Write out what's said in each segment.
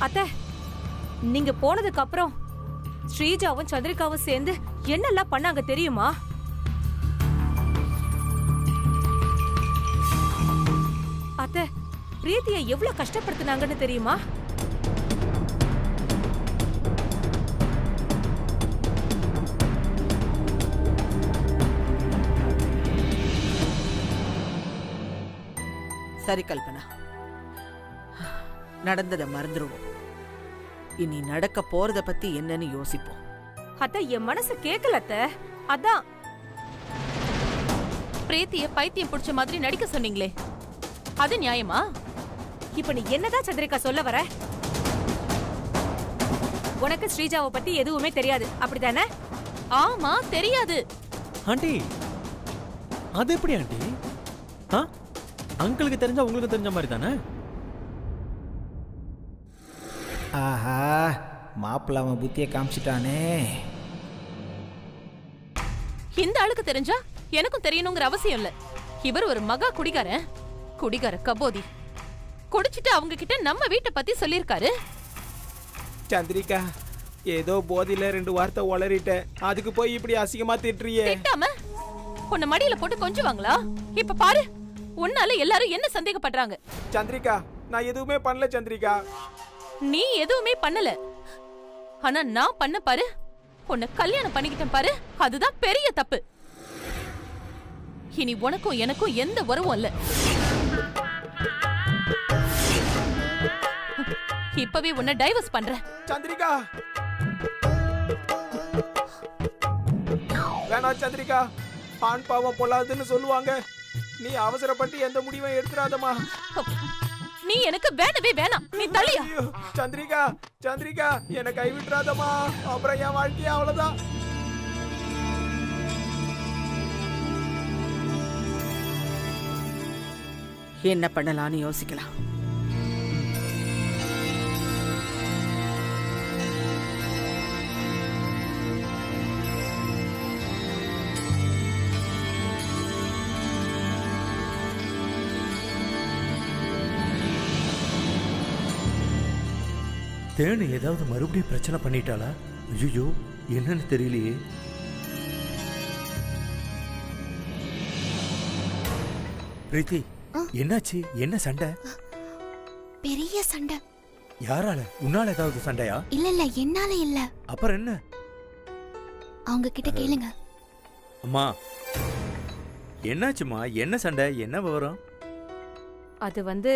அத்தை, நீங்க போனதுக்கு அப்புறம் ஸ்ரீஜாவும் சந்திரிகாவும் சேர்ந்து என்னெல்லாம் பண்ணாங்க தெரியுமா? அத்தை, பிரீத்தியை எவ்வளவு கஷ்டப்படுத்தினாங்கன்னு தெரியுமா? சரி கல்பனா, நடந்ததை மறந்துடுவோம். இனி நடக்க போறத பத்தி என்னன்னு யோசிப்போம். அத்தை, என் மனசு கேட்கல அத்தை. அதான் பிரீத்திய பைத்தியம் பிடிச்ச மாதிரி நடிக்க சொன்னீங்களே, அது நியாயமா? இப்ப நீ என்னதான் சந்திரிகா சொல்ல வர? உனக்கு ஸ்ரீஜாவை பத்தி எதுவுமே தெரியாது, அப்படிதானே? ஆமா, தெரியாது. ஆண்டி, அது எப்படி ஆண்டி? அங்கிளுக்கு தெரிஞ்சா உங்களுக்கு தெரிஞ்ச மாதிரி தானே? ஆஹா, மாப்பிள்ள அவன் புத்தியை காமிச்சிட்டானே. இந்த ஆளுக்கு தெரிஞ்சா எனக்கும் தெரியணுங்கிற அவசியம் இல்ல. இவர் ஒரு மகா குடிகாரன், குடிகார கபோதி. குடிச்சிட்டு அவங்க கிட்ட நம்ம வீட்டை பத்தி சொல்லிருக்காரு. சந்திரிகா, ஏதோ போதில 2 வார்த்தை உளறிட்ட, அதுக்கு போய் இப்படி அசிங்கமா திட்டுறியே. திட்டாம உன்னை மடியில போட்டு கொஞ்சுவாங்களா? இப்ப பாரு, உன்னால எல்லாரும் என்ன சந்தேகப்படுறாங்க. சந்திரிகா, நான் எதுவுமே பண்ணல சந்திரிகா. நீ எதுவுமே பண்ணல, ஆனா நான் பண்ண பாரு. உன்னை கல்யாணம் பண்ணிக்கிட்டேன் பாரு, அதுதான் பெரிய தப்பு. இனி உனக்கும் எனக்கும் எந்த உறவும் இல்ல. இப்பவே உன்னை டைவர்ஸ் பண்றேன். சந்திரிகா, வேணாம் சந்திரிகா, ஆண் பாவம் பொல்லாதுன்னு சொல்லுவாங்க. நீ அவசரப்பட்டு எந்த முடிவை எடுத்துறாதமா. நீ எனக்கு வேணவே வேணாம், நீ தள்ளியா. சந்திரிகா, சந்திரிகா, என்னை கைவிட்டுறாதமா, அப்புறம் என் வாழ்க்கைய அவ்வளவுதான். என்ன பண்ணலான்னு யோசிக்கலாம். தேனு ஏதாவது மறுபடியும் பிரச்சனை பண்ணிட்டாளா? ஐயோ, என்னன்னு தெரியலையே. பிரீத்தி, என்னாச்சு? என்ன சண்டை? பெரிய சண்டை. யாரால? உன்னால ஏதாவது சண்டையா? இல்ல இல்ல, என்னால இல்ல. அப்புறம் என்ன? அவங்க கிட்ட கேளுங்க. அம்மா, என்னாச்சுமா? என்ன சண்டை? என்ன விவரம்? அது வந்து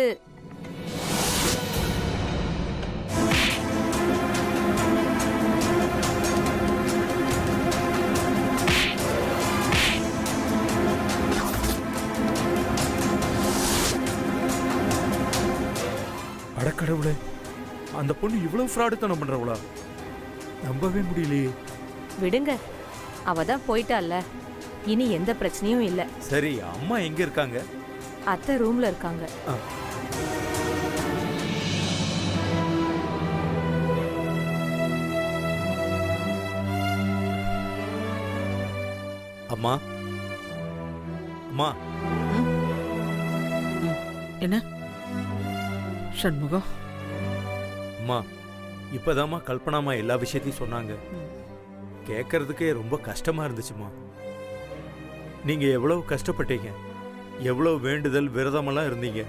அடக்கடவுளே, அந்த பொண்ணு இவ்வளவு ஃப்ராடுத்தனம் பண்றவளா? நம்பவே முடியலையே. விடுங்க, அவதான் போயிட்டால, இனி எந்த பிரச்சனையும் இல்ல. சரி, அம்மா எங்க இருக்காங்க? அத்தை ரூம்ல இருக்காங்க. அம்மா, அம்மா. என்ன சண்முகம்? அம்மா, இப்பதாம்மா கல்பனாமா எல்லா விஷயத்தையும் சொன்னாங்க. கேட்கறதுக்கே ரொம்ப கஷ்டமா இருந்துச்சுமா. நீங்க எவ்வளவு கஷ்டப்பட்டீங்க, எவ்வளவு வேண்டுதல் விரதமெல்லாம் இருந்தீங்க.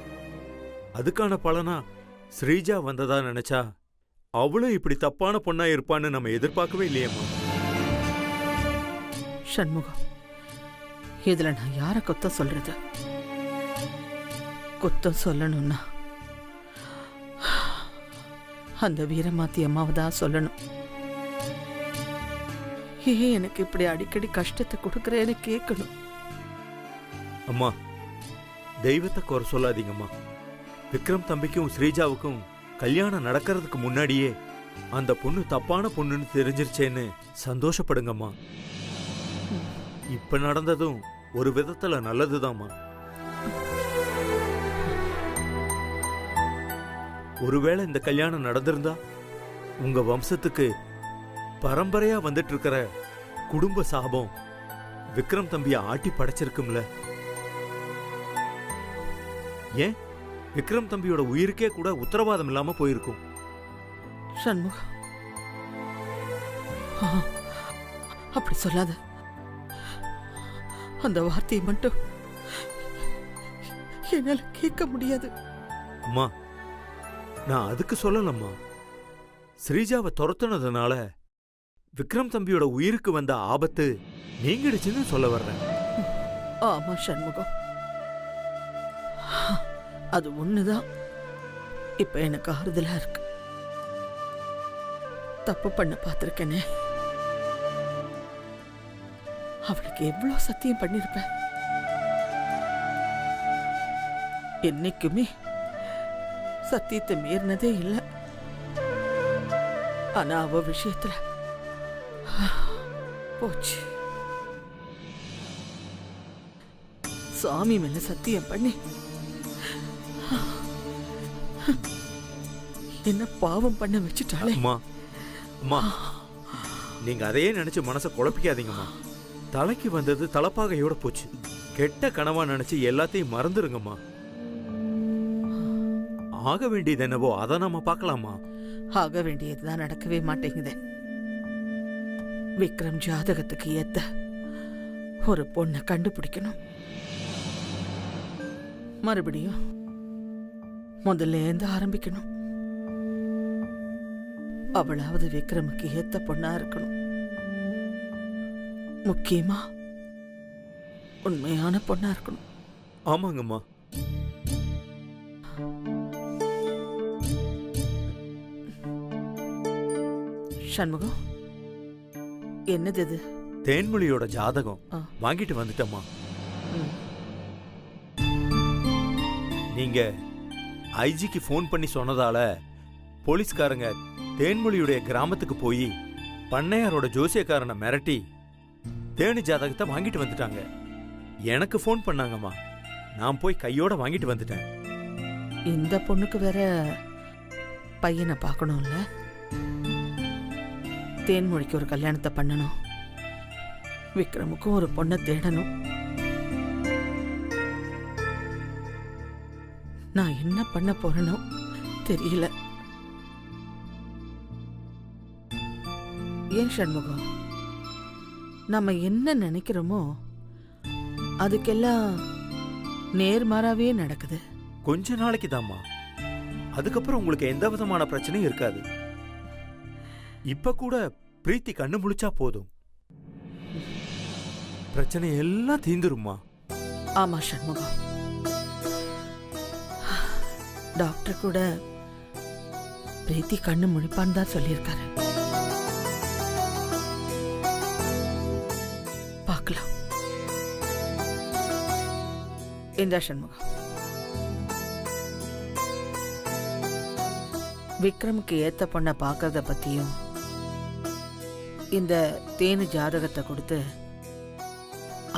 அதுக்கான பலனா ஸ்ரீஜா வந்ததா நினைச்சா அவளும் இப்படி தப்பான பொண்ணா இருப்பான்னு நம்ம எதிர்பார்க்கவே இல்லையம்மா. சண்முகம், இதுல நான் யார குத்தம் சொல்றது? குத்தம் சொல்லணும்னா அந்த வீரமாத்தி அம்மாவை தான் சொல்லணும். ஏன் எனக்கு இப்படி அடிக்கடி கஷ்டத்தை கொடுக்கறேன்னு கேட்கணும். அம்மா, தெய்வத்தை குறை சொல்லாதீங்கம்மா. விக்ரம் தம்பிக்கும் ஸ்ரீஜாவுக்கும் கல்யாணம் நடக்கிறதுக்கு முன்னாடியே அந்த பொண்ணு தப்பான பொண்ணுன்னு தெரிஞ்சிருச்சேன்னு சந்தோஷப்படுங்கம்மா. இப்ப நடந்ததும் ஒரு விதத்துல நல்லதுதாம்மா. ஒருவேளை இந்த கல்யாணம் நடந்திருந்தா உங்க வம்சத்துக்கு பரம்பரையா வந்துட்டு இருக்கிற குடும்ப சாபம் விக்ரம் தம்பிய ஆட்டி படைச்சிருக்கும்ல. ஏன் விக்ரம் தம்பியோட உயிருக்கே கூட உத்தரவாதம் இல்லாம போயிருக்கும். சண்முகம், அப்படி சொல்லாத. அந்த வார்த்தையை மட்டும் என்னால கேட்க முடியாது. அம்மா, நான் அதுக்கு சொல்லலம்மா. ஸ்ரீஜாவை துரத்துனதுனால விக்ரம் தம்பியோட உயிருக்கு வந்த ஆபத்து நீங்கிடுச்சுன்னு சொல்ல வர்றேன். ஆமா சண்முகம், அது ஒண்ணுதான் இப்ப எனக்கு ஆறுதலா இருக்கு. தப்பு பண்ண பார்த்திருக்கேனே, அவளுக்கு எவ்வளவு சத்தியம் பண்ணிருப்பேன். என்னைக்குமே சத்தியத்தை மீறினதே இல்லை. ஆனா அவ விஷயத்துல போச்சு. சாமி மேல சத்தியம் பண்ணி என்ன பாவம் பண்ண வச்சுட்டாளே. அம்மா, அம்மா, நீங்க அதையே நினைச்சு மனசை குழப்பிக்காதீங்கம்மா. தலைக்கு வந்தது தலப்பாகையோட போச்சு. கெட்ட கனவா நினைச்சு எல்லாத்தையும் மறந்துருங்கம்மா. ஆக வேண்டியது என்னவோ அதை நாம பார்க்கலாமா? ஆக வேண்டியதுதான் நடக்கவே மாட்டேங்குது. விக்ரம் ஜாதகத்துக்கு ஏத்த ஒரு பொண்ணை கண்டுபிடிக்கணும். மறுபடியும் முதல்ல இருந்து ஆரம்பிக்கணும். அவளாவது விக்ரமுக்கு ஏத்த பொண்ணா இருக்கணும். முக்கியமா உண்மையான பொண்ணா இருக்கணும். ஆமாங்கம்மா. சண்முகம், என்னது இது? தேன்மொழியோட ஜாதகம் ஆ. வாங்கிட்டு வந்துட்டம்மா. ம். நீங்க ஐஜிக்கு ஃபோன் பண்ணி சொன்னதால போலீஸ்காரங்க தேன்மொழியுடைய கிராமத்துக்கு போய் பண்ணையாரோட ஜோசியக்காரனை மிரட்டி தேனி ஜாதகத்தை வாங்கிட்டு வந்துட்டாங்க. எனக்கு ஃபோன் பண்ணாங்கம்மா. நான் போய் கையோட வாங்கிட்டு வந்துட்டேன். இந்த பொண்ணுக்கு வேற பையனை பார்க்கணும்ல. தேன்மொழிக்கு ஒரு கல்யாணத்தை பண்ணணும். விக்ரமுக்கும் ஒரு பொண்ணை தேடணும். நான் என்ன பண்ண போறேனோ தெரியல. ஏன் சண்முகம், நம்ம என்ன நினைக்கிறோமோ அதுக்கெல்லாம் நேர்மாறாவே நடக்குது. கொஞ்ச நாளைக்கு தாம்மா. அதுக்கப்புறம் உங்களுக்கு எந்த விதமான பிரச்சனையும் இருக்காது. இப்ப கூட பிரீத்தி கண்ணு முழிச்சா போதும், பிரச்சனை எல்லாம் தீந்துருமா. ஆமா சண்முகம், டாக்டர் கூட பிரீத்தி கண்ணு முழிப்பான்னு தான் சொல்லியிருக்காரு. பார்க்கலாம். இந்த சண்முகம், விக்ரமுக்கு ஏத்த பொண்ண பார்க்கறத பத்தியும் இந்த தேனு ஜாதகத்தை கொடுத்து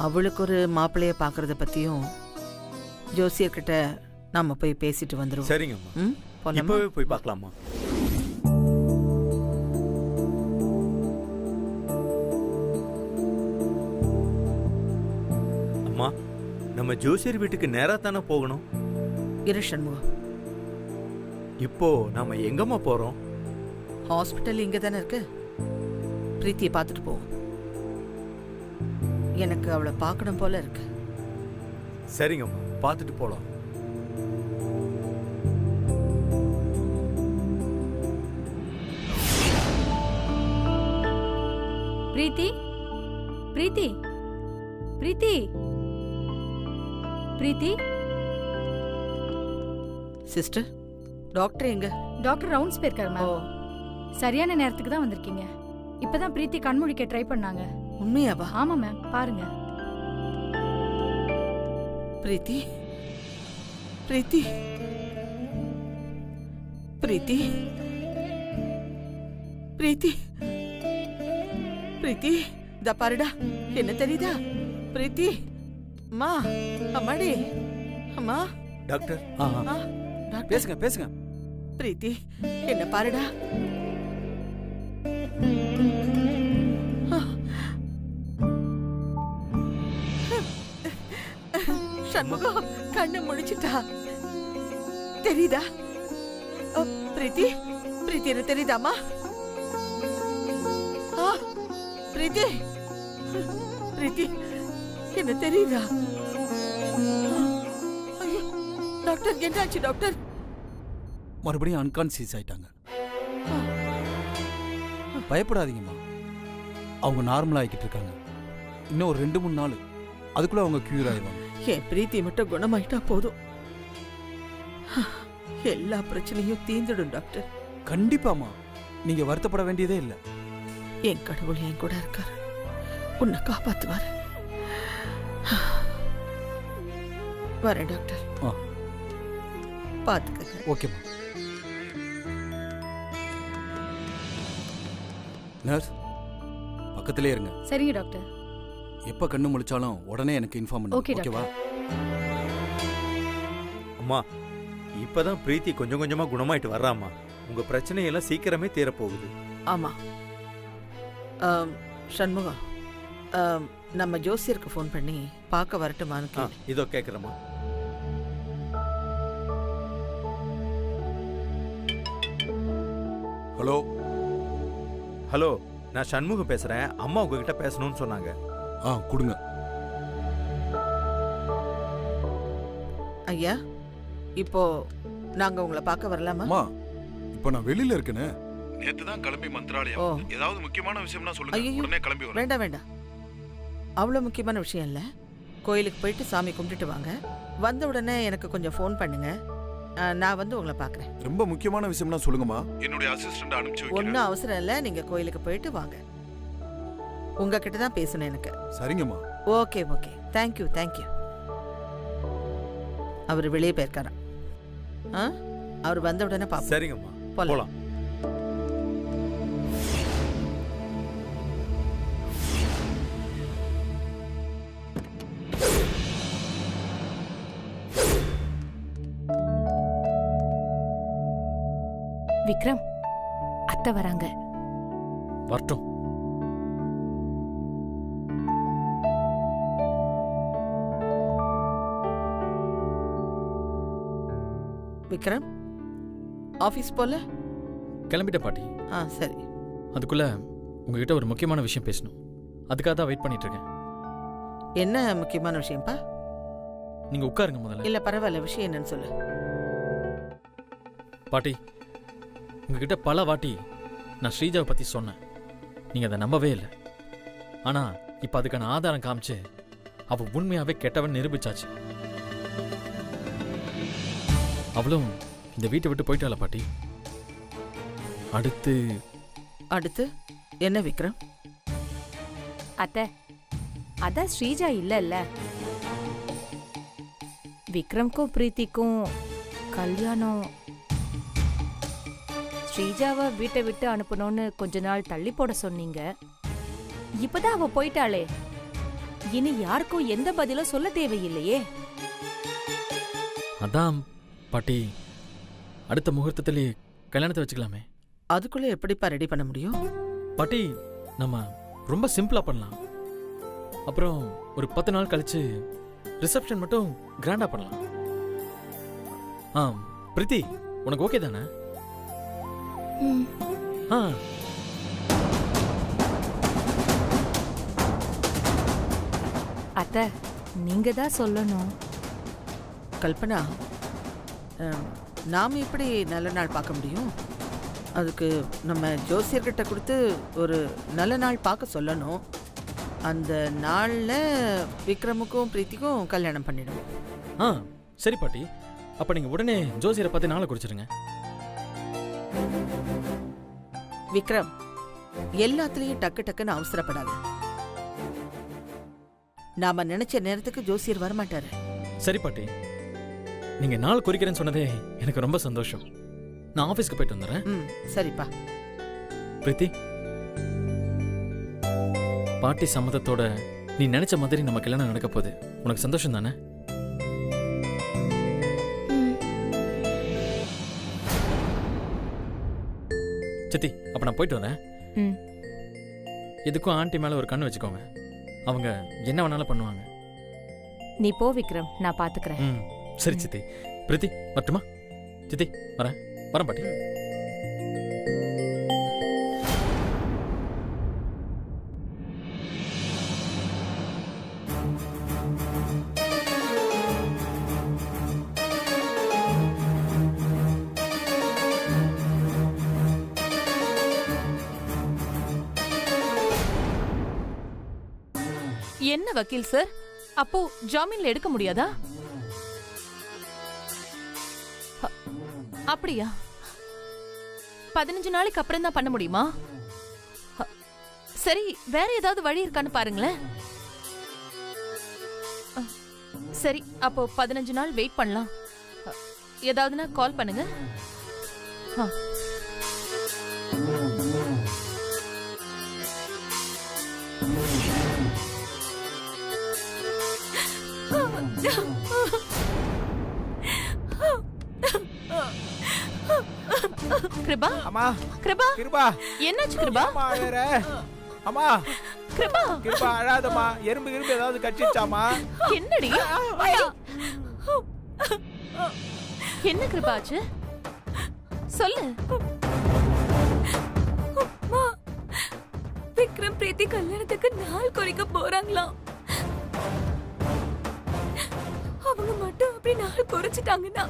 அவளுக்கு ஒரு மாப்பிள்ளைய பார்க்கறத பத்தியும் ஜோசியர்கிட்ட நாம போய் பேசிட்டு வந்துருவோம். சரிங்கம்மா. போலாமா? இப்பவே போய் பார்க்கலாமா? அம்மா, நம்ம ஜோசியர் வீட்டுக்கு நேரா தானே போகணும். இரு சண்முகம், இப்போ நாம எங்கம்மா போறோம்? ஹாஸ்பிட்டல் இங்க தானே இருக்கு. பிரீத்தியை பார்த்துட்டு போவோம். எனக்கு அவளை பார்க்கணும் போல இருக்கு. சரிங்கம்மா, பார்த்துட்டு போலாம். பிரீத்தி, பிரீத்தி, பிரீத்தி, பிரீத்தி. சிஸ்டர், டாக்டர் எங்க? டாக்டர் ரவுண்ட்ஸ் போயிருக்காரு ஓ, மேம். சரியான நேரத்துக்கு தான் வந்திருக்கீங்க. இப்பதான் பிரீத்தி கண்முழிக்க ட்ரை பண்ணாங்க. உண்மையாவா? ஆமா மேம், பாருங்க. பிரீத்தி, பிரீத்தி, பிரீத்தி, பிரீத்தி, பிரீத்தி, இதா பாருடா. என்ன தெரியுதா பிரீத்தி? அம்மா, அம்மாடி, அம்மா. டாக்டர், ஆ, டாக்டர். பேசுங்க பேசுங்க. பிரீத்தி, என்ன பாருடா. சண்முகம் கண்ணு முடிச்சிட்டா. தெரியுதா? பிரீத்தி, பிரீத்தி என்ன தெரியுதாமா? பிரீத்தி பிரீத்தி என்ன தெரியுதா? ஐயோ, டாக்டர் என்னாச்சு டாக்டர்? மறுபடியும் அன்கான்சியஸ் ஆயிட்டாங்க. பயப்படாதீங்கம்மா, அவங்க நார்மலா ஆகிக்கிட்டு இருக்காங்க. இன்னும் ஒரு 2-3 நாள் அதுக்குள்ள அவங்க கியூர் ஆயிடுவாங்க. என் பிரீத்தி மட்டும் குணமாயிட்டா போதும், எல்லா பிரச்சனையும் தீந்துடும் டாக்டர். கண்டிப்பாமா, நீங்க வருத்தப்பட வேண்டியதே இல்லை. என் கடவுள் என் கூட இருக்காரு, உன்னை காப்பாத்துவாரு. வரேன் டாக்டர். பாத்துக்க. ஓகேம்மா. நர்ஸ் பக்கத்திலே இருங்க. சரிங்க டாக்டர். எப்ப கண்ணு முழிச்சாலும் உடனே எனக்கு இன்ஃபார்ம் பண்ணுங்க. ஓகே ஓகேவா? அம்மா இப்பதான் பிரீத்தி கொஞ்சம் கொஞ்சமா குணமாயிட்டு வர்றாம்மா. உங்க பிரச்சனையெல்லாம் சீக்கிரமே தீரப்போகுது. ஆமா. சண்முகம், நம்ம ஜோசியருக்கு ஃபோன் பண்ணி பார்க்க வரட்டுமான்னு. இதோ கேக்குறேம்மா. ஹலோ ஹலோ, நான் சண்முகம் பேசுறேன். அம்மா உங்ககிட்ட பேசணும்னு சொன்னாங்க. கொடுங்க. ஐயா, இப்போ நாங்க உங்களை பார்க்க வரலாமா? அம்மா, இப்போ நான் வெளியில இருக்கேனே. நேத்து தான் கிளம்பி மந்திராலயம். ஏதாவது முக்கியமான விஷயம்னா சொல்லுங்க, உடனே கிளம்பி வரேன். வேண்டாம் வேண்டாம், அவ்வளவு முக்கியமான விஷயம் இல்ல. கோயிலுக்கு போயிட்டு சாமி கும்பிட்டுட்டு வாங்க. வந்த உடனே எனக்கு கொஞ்சம் ஃபோன் பண்ணுங்க, நான் வந்து உங்களை பார்க்குறேன். ரொம்ப முக்கியமான விஷயம்னா சொல்லுங்கம்மா, என்னுடைய அசிஸ்டன்ட் அனுப்பிச்சு வைக்கிறேன். ஒன்றும் அவசரம் இல்லை, நீங்க கோயிலுக்கு போயிட்டு வாங்க. உங்ககிட்ட தான் பேசணும் எனக்கு. சரிங்கம்மா. Okay okay, thank you thank you. அவர் வெளியே போயிருக்காராம். அவர் வந்த உடனே பார்ப்போம். சரிங்கம்மா, போலாம். விக்ரம், அத்தை வராங்க. வரட்டும். விக்ரம், ஆபீஸ் போல? கிளம்பிட்ட பாட்டி. சரி. அதுக்குள்ள உங்ககிட்ட ஒரு முக்கியமான விஷயம் பேசணும். அதுக்காக தான் வெயிட் பண்ணிட்டு இருக்கேன். என்ன முக்கியமான விஷயம்ப்பா? நீங்க உட்காருங்க முதல்ல. இல்ல பரவாயில்ல, விஷயம் என்னன்னு சொல்லு. பாட்டி, உங்ககிட்ட பல வாட்டி நான் ஸ்ரீஜாவை பத்தி சொன்னேன். நீங்க அதை நம்பவே இல்லை. ஆனா இப்ப அதுக்கான ஆதாரம் காமிச்சு அவ உண்மையாவே கெட்டவன் நிரூபிச்சாச்சு. அவளும் இந்த வீட்டை விட்டு போயிட்டாள பாட்டி. அடுத்து என்ன விக்ரம்? அத்தை, அதான் ஸ்ரீஜா இல்ல. விக்ரம்க்கும் பிரீத்திக்கும் கல்யாணம். ஸ்ரீஜாவை வீட்டை விட்டு அனுப்பணும்னு கொஞ்ச நாள் தள்ளி போட சொன்னீங்க. இப்பதான் அவ போயிட்டாளே, இனி யாருக்கும் எந்த பதிலும் சொல்ல தேவையில்லையே. அதான் பாட்டி, அடுத்த முகூர்த்தத்திலே கல்யாணத்தை வச்சுக்கலாமே. அதுக்குள்ள எப்படிப்பா ரெடி பண்ண முடியும்? பாட்டி, நம்ம ரொம்ப சிம்பிளா பண்ணலாம். அப்புறம் ஒரு 10 நாள் கழிச்சு ரிசப்ஷன் மட்டும் கிராண்டா பண்ணலாம். பிரீத்தி, உனக்கு ஓகே தானே? அத்தை, நீங்க தான் சொல்லணும். கல்பனா, நாம எப்படி நல்ல நாள் பார்க்க முடியும்? அதுக்கு நம்ம ஜோசியர்கிட்ட கொடுத்து ஒரு நல்ல நாள் பார்க்க சொல்லணும். அந்த நாள்ல விக்ரமுக்கும் பிரீத்திக்கும் கல்யாணம் பண்ணிடுவோம். சரி பாட்டி, அப்ப நீங்க உடனே ஜோசியரை பார்த்து நாளை குறிச்சிருங்க. விக்ரம், எல்லாத்துலயும் டக்கு டக்குன்னு அவசரப்படாது. நாம நினைச்ச நேரத்துக்கு ஜோசியர் வரமாட்டாரு. சரி பாட்டி, நீங்க நாள் குறிக்கிறேன்னு சொன்னதே எனக்கு ரொம்ப சந்தோஷம். நான் ஆபீஸ்க்கு போயிட்டு வந்துடுறேன். சரிப்பா. பிரீத்தி, பாட்டி சம்மதத்தோட நீ நினைச்ச மாதிரி நம்ம கல்யாணம் நடக்க போகுது. உனக்கு சந்தோஷம் தானே? சித்தி, அப்ப நான் போயிட்டு வரேன். இதுக்கும் ஆண்டி மேல ஒரு கண்ணு வச்சுக்கோங்க. அவங்க என்ன வேணாலும் பண்ணுவாங்க. நீ போ விக்ரம், நான் பாத்துக்கிறேன். சரி சித்தி. பிரீத்தி, வரட்டுமா? சித்தி, வரேன் பாட்டி. என்ன வக்கீல் சார், அப்போ ஜாமீன்ல எடுக்க முடியாதா? அப்படியா? 15 நாளைக்கு அப்புறம் தான் பண்ண முடியுமா? சரி, வேற ஏதாவது வழி இருக்கான்னு பாருங்களேன். சரி, அப்போ 15 நாள் வெயிட் பண்ணலாம். ஏதாவதுனா கால் பண்ணுங்க. கிருபா, அம்மா, கிருபா, கிருபா, என்னாச்சு கிருபா? அம்மா அழற. அம்மா, கிருபா, கிருபா அழாதம்மா. எறும்பு கிரும்பு ஏதாவது கடிச்சிச்சாமா? என்னடி? என்ன கிருபா ஆச்சு? சொல்லு. விக்ரம் பிரீத்தி கல்யாணத்துக்கு நாள் குறிக்க போறாங்களாம். அவங்க மட்டும் அப்படி நாள் குறிச்சிட்டாங்கன்னா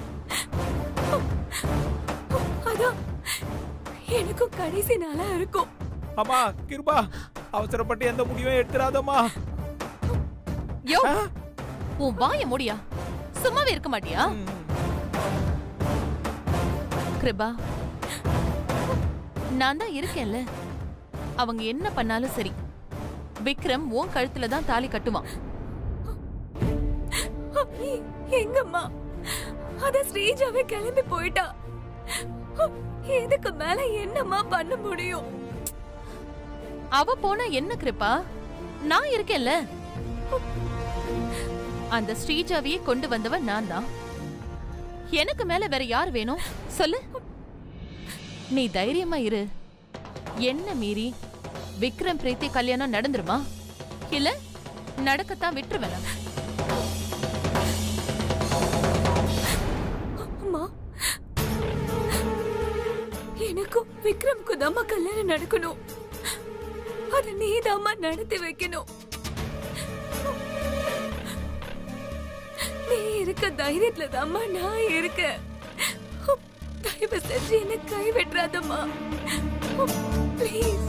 அதான் எனக்கும் கடைசி நாளா இருக்கும். அம்மா, கிருபா, அவசரப்பட்டு எந்த முடிவும் எடுத்துறாதம்மா. யோ, உன் வாய முடியா? சும்மாவே இருக்க மாட்டியா? கிருபா, நான் தான் இருக்கேன்ல. அவங்க என்ன பண்ணாலும் சரி, விக்ரம் உன் கழுத்துல தான் தாலி கட்டுவான். எங்கம்மா? அத ஸ்ரீஜாவே கிளம்பி போயிட்டா. இதுக்கு மேல என்னம்மா பண்ண முடியும்? அவ போனா என்ன கிருபா? நான் இருக்கேன்ல. அந்த ஸ்ரீஜாவையே கொண்டு வந்தவன் நான் தான். எனக்கு மேல வேற யார் வேணும் சொல்லு? நீ தைரியமா இரு. என்ன மீறி விக்ரம் பிரீத்தி கல்யாணம் நடந்துருமா? இல்ல நடக்கத்தான் விட்டுருவேன். அம்மா, எனக்கும் விக்ரம்க்கு தாம்மா கல்யாணம் நடக்கணும். அத நீதாம்மா நடத்தி வைக்கணும். நீ இருக்க தைரியத்துல தாம்மா நான் இருக்கேன். தயவு செஞ்சு என்ன கைவிட்டுறாதம்மா, ப்ளீஸ்.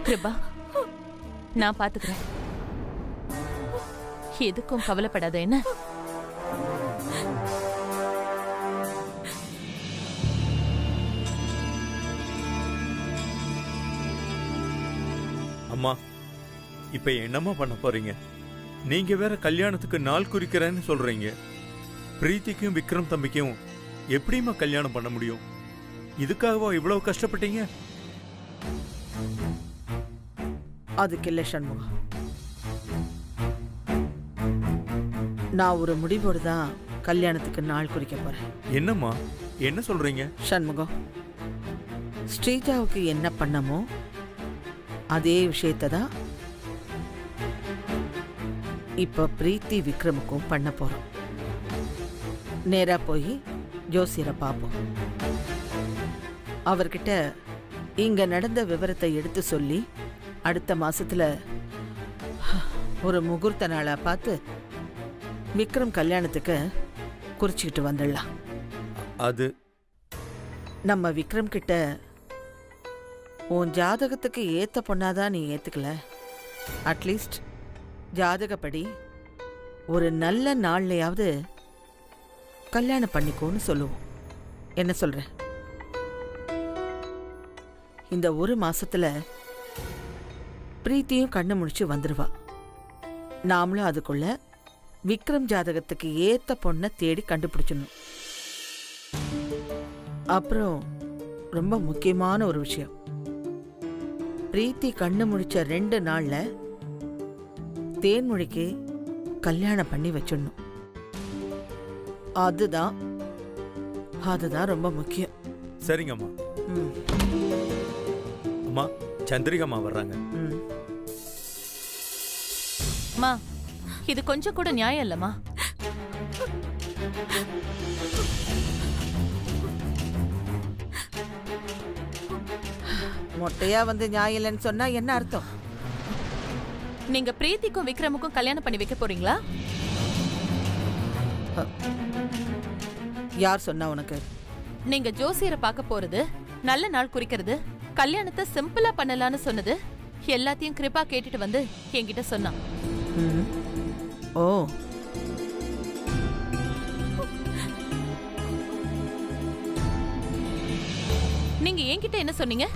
கிருபா, நான் பாத்துக்கிறேன். எதுக்கும் கவலைப்படாத என்ன? அம்மா, இப்ப என்னம்மா பண்ண போறீங்க? நீங்க வேற கல்யாணத்துக்கு நாள் குறிக்கிறேன்னு சொல்றீங்க. பிரீத்திக்கும் விக்ரம் தம்பிக்கும் எப்படிம்மா கல்யாணம் பண்ண முடியும்? இதுக்காகவா இவ்வளவு கஷ்டப்பட்டீங்க? அதுக்கு இல்ல சண்முகம், நான் ஒரு முடிவோடு தான் கல்யாணத்துக்கு நாள் குறிக்க போறேன். என்னம்மா, என்ன சொல்றீங்க? சண்முகம், ஸ்ரீஜாவுக்கு என்ன பண்ணமோ அதே விஷயத்தை தான் இப்ப பிரீத்தி விக்ரமுக்கும் பண்ண போறோம். நேரா போய் ஜோசியரை பார்ப்போம். அவர்கிட்ட இங்க நடந்த விவரத்தை எடுத்து சொல்லி அடுத்த மாசத்துல ஒரு முகூர்த்த நாளா பார்த்து விக்ரம் கல்யாணத்துக்கு குறிச்சுக்கிட்டு வந்துடலாம். அது நம்ம விக்ரம் கிட்ட உன் ஜாதகத்துக்கு ஏத்த பொண்ணாதான் நீ ஏத்துக்கல, அட்லீஸ்ட் ஜாதகப்படி ஒரு நல்ல நாள்லையாவது கல்யாணம் பண்ணிக்கோன்னு சொல்லுவோம். என்ன சொல்ற? இந்த ஒரு மாசத்துல பிரீத்தியும் கண்ணு முடிச்சு வந்துருவா. நாமளும் அதுக்குள்ள விக்ரம் ஜாதகத்துக்கு ஏத்த பொண்ணை தேடி கண்டுபிடிச்சிடணும். அப்புறம் ரொம்ப முக்கியமான ஒரு விஷயம், பிரீத்தி கண்ணு முடிச்ச 2 நாள்ல தேன்மொழிக்கு கல்யாணம் பண்ணி வச்சிடணும். அதுதான் ரொம்ப முக்கியம். சரிங்கம்மா. அம்மா, சந்திரிகம்மா வர்றாங்க. அம்மா, இது கொஞ்சம் கூட நியாயம் இல்லம்மா. மொட்டையா வந்து நியாயம் இல்லைன்னு சொன்னா என்ன அர்த்தம்? நீங்க பிரீத்திக்கும் விக்ரமுக்கும் கல்யாணம் பண்ணி வைக்க போறீங்களா? யார் சொன்னா உனக்கு? நீங்க ஜோசியரை பார்க்க போறது, நல்ல நாள் குறிக்கிறது, கல்யாணத்தை சிம்பிளா பண்ணலாம்னு சொன்னது எல்லாத்தையும் கிருபா கேட்டுட்டு வந்து என்கிட்ட சொன்னான். ஓ, நீங்க என்கிட்ட என்ன சொன்னீங்க?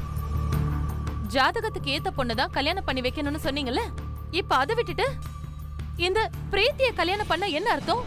ஜாதகத்துக்கு ஏத்த பொண்ணுதான் கல்யாணம் பண்ணி வைக்கணும்னு சொன்னீங்கல்ல. இப்ப அதை விட்டுட்டு இந்த பிரீத்திய கல்யாணம் பண்ண என்ன அர்த்தம்?